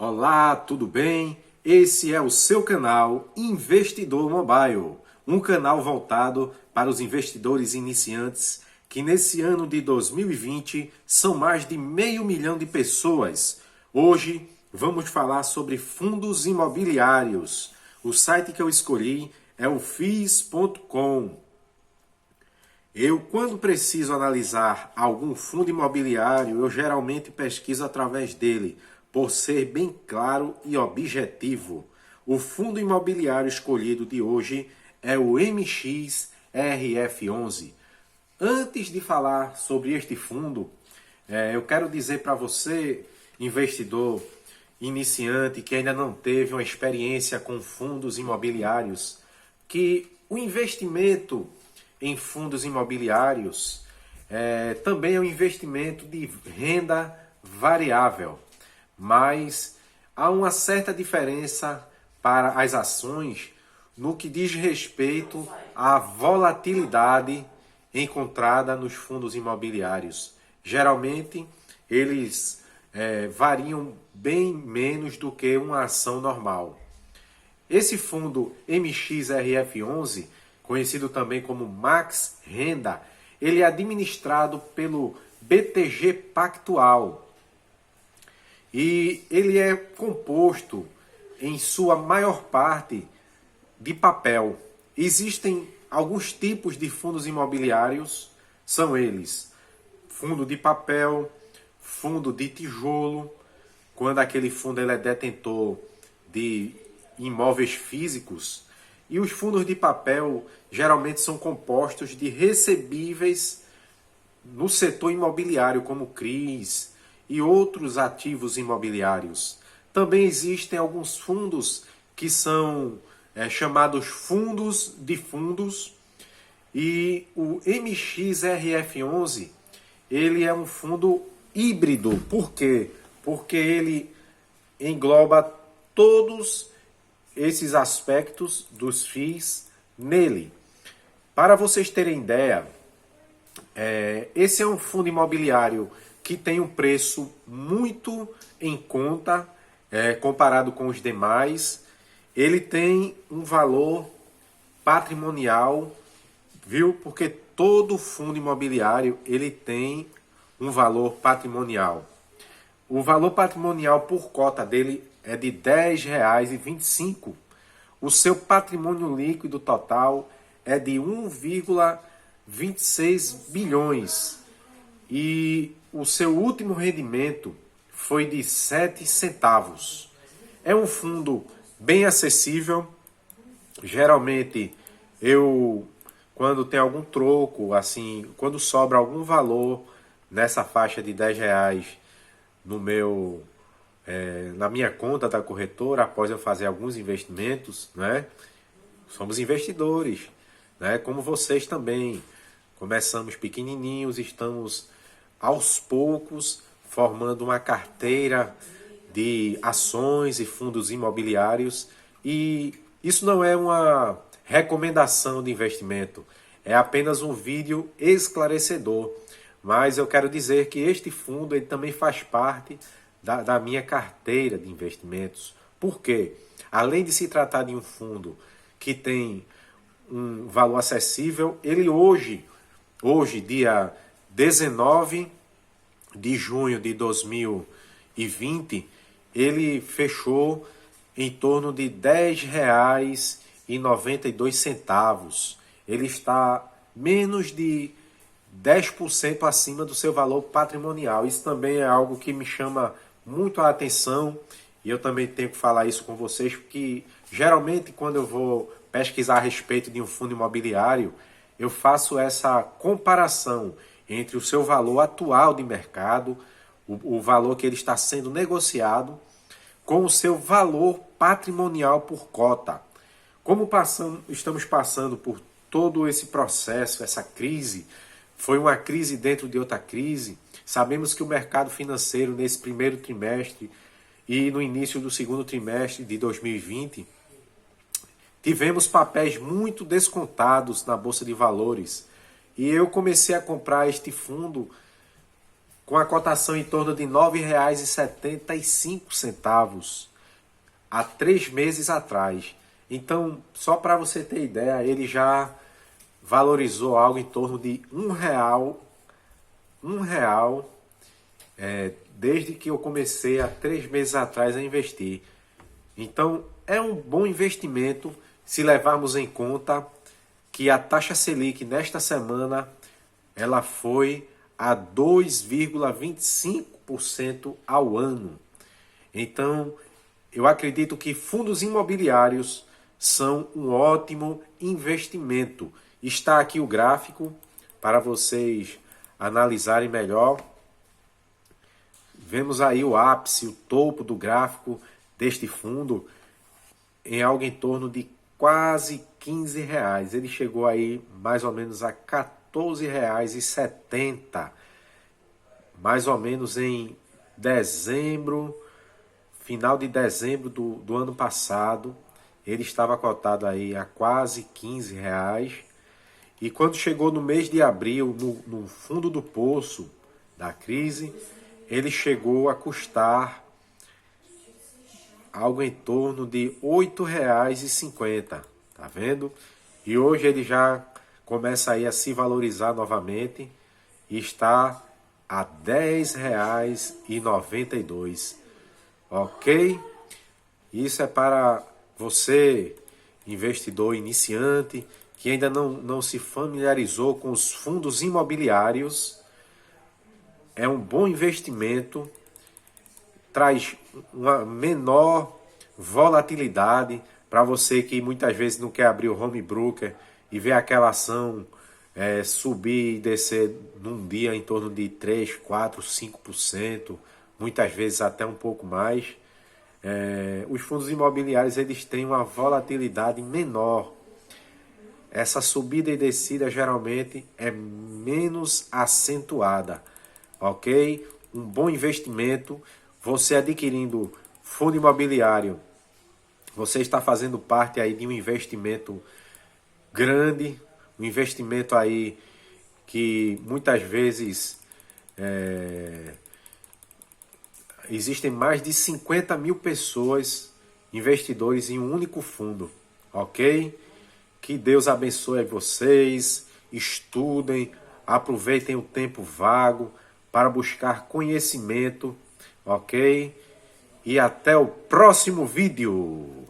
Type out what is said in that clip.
Olá, tudo bem? Esse é o seu canal Investidor Mobile, um canal voltado para os investidores iniciantes que nesse ano de 2020 são mais de 500 mil de pessoas. Hoje vamos falar sobre fundos imobiliários. O site que eu escolhi é o FIIs.com. Eu, quando preciso analisar algum fundo imobiliário, eu geralmente pesquiso através dele, por ser bem claro e objetivo. O fundo imobiliário escolhido de hoje é o MXRF11. Antes de falar sobre este fundo, eu quero dizer para você, investidor iniciante, que ainda não teve uma experiência com fundos imobiliários, que o investimento em fundos imobiliários também é um investimento de renda variável, mas há uma certa diferença para as ações no que diz respeito à volatilidade encontrada nos fundos imobiliários. Geralmente, eles variam bem menos do que uma ação normal. Esse fundo MXRF11, conhecido também como Max Renda, ele é administrado pelo BTG Pactual e ele é composto em sua maior parte de papel. Existem alguns tipos de fundos imobiliários, são eles: fundo de papel, fundo de tijolo, quando aquele fundo ele é detentor de imóveis físicos, e os fundos de papel geralmente são compostos de recebíveis no setor imobiliário, como CRIs e outros ativos imobiliários. Também existem alguns fundos que são chamados fundos de fundos, e o MXRF11 ele é um fundo híbrido. Por quê? Porque ele engloba todos esses aspectos dos FIIs nele. Para vocês terem ideia, esse é um fundo imobiliário que tem um preço muito em conta comparado com os demais. Ele tem um valor patrimonial, viu? Porque todo fundo imobiliário ele tem um valor patrimonial. O valor patrimonial por cota dele é de R$ 10,25. O seu patrimônio líquido total é de 1,26 bilhões. E o seu último rendimento foi de 7 centavos. É um fundo bem acessível. Geralmente, quando tem algum troco, assim, quando sobra algum valor nessa faixa de R$ 10 na minha conta da corretora, após eu fazer alguns investimentos, né? Somos investidores, né? Como vocês também. Começamos pequenininhos, estamos aos poucos formando uma carteira de ações e fundos imobiliários, e isso não é uma recomendação de investimento, é apenas um vídeo esclarecedor. Mas eu quero dizer que este fundo ele também faz parte da minha carteira de investimentos. Por quê? Além de se tratar de um fundo que tem um valor acessível, ele hoje, dia 19 de junho de 2020, ele fechou em torno de R$ 10,92. Ele está menos de 10% acima do seu valor patrimonial. Isso também é algo que me chama muito a atenção, e eu também tenho que falar isso com vocês, porque geralmente quando eu vou pesquisar a respeito de um fundo imobiliário, eu faço essa comparação entre o seu valor atual de mercado, o valor que ele está sendo negociado, com o seu valor patrimonial por cota. Como estamos passando por todo esse processo, essa crise, foi uma crise dentro de outra crise. Sabemos que o mercado financeiro nesse primeiro trimestre e no início do segundo trimestre de 2020, tivemos papéis muito descontados na Bolsa de Valores. E eu comecei a comprar este fundo com a cotação em torno de R$ 9,75 há 3 meses atrás. Então, só para você ter ideia, ele já valorizou algo em torno de R$ 1, desde que eu comecei há 3 meses atrás a investir. Então, é um bom investimento se levarmos em conta que a taxa Selic nesta semana ela foi a 2,25% ao ano. Então, eu acredito que fundos imobiliários são um ótimo investimento. Está aqui o gráfico para vocês analisarem melhor. Vemos aí o ápice, o topo do gráfico deste fundo em algo em torno de quase R$ 15. Ele chegou aí mais ou menos a R$ 14,70, mais ou menos em dezembro, final de dezembro do ano passado. Ele estava cotado aí a quase R$ 15. E quando chegou no mês de abril, no fundo do poço da crise, ele chegou a custar algo em torno de R$ 8,50, tá vendo? E hoje ele já começa aí a se valorizar novamente e está a R$ 10,92, ok? Isso é para você, investidor iniciante, que ainda não se familiarizou com os fundos imobiliários. É um bom investimento, traz uma menor volatilidade para você que muitas vezes não quer abrir o home broker e ver aquela ação subir e descer num dia em torno de 3, 4, 5%, muitas vezes até um pouco mais. Os fundos imobiliários eles têm uma volatilidade menor. Essa subida e descida geralmente é menos acentuada, ok? Um bom investimento. Você adquirindo fundo imobiliário, você está fazendo parte aí de um investimento grande, um investimento aí que muitas vezes existem mais de 50 mil pessoas, investidores em um único fundo, ok? Que Deus abençoe vocês, estudem, aproveitem o tempo vago para buscar conhecimento, ok? E até o próximo vídeo.